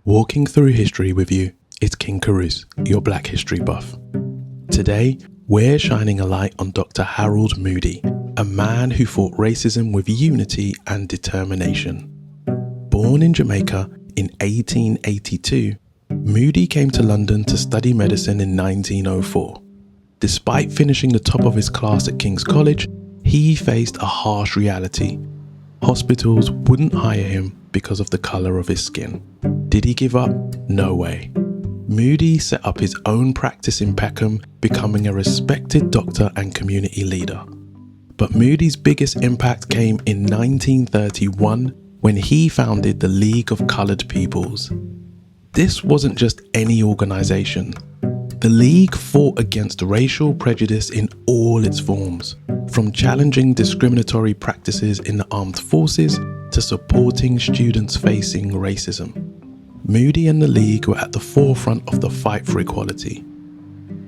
Walking through history with you, it's King Kurus, your Black history buff. Today, we're shining a light on Dr. Harold Moody, a man who fought racism with unity and determination. Born in Jamaica in 1882, Moody came to London to study medicine in 1904. Despite finishing the top of his class at King's College, he faced a harsh reality. Hospitals wouldn't hire him because of the colour of his skin. Did he give up? No way. Moody set up his own practice in Peckham, becoming a respected doctor and community leader. But Moody's biggest impact came in 1931 when he founded the League of Coloured Peoples. This wasn't just any organisation. The League fought against racial prejudice in all its forms, from challenging discriminatory practices in the armed forces to supporting students facing racism. Moody and the League were at the forefront of the fight for equality.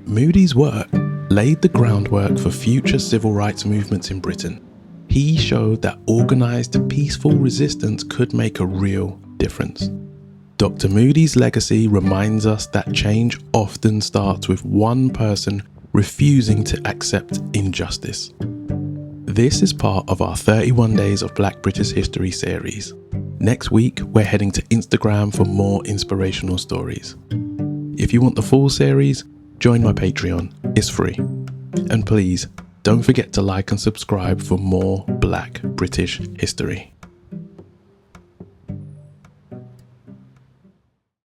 Moody's work laid the groundwork for future civil rights movements in Britain. He showed that organised, peaceful resistance could make a real difference. Dr. Moody's legacy reminds us that change often starts with one person refusing to accept injustice. This is part of our 31 Days of Black British History series. Next week, we're heading to Instagram for more inspirational stories. If you want the full series, join my Patreon. It's free. And please, don't forget to like and subscribe for more Black British history.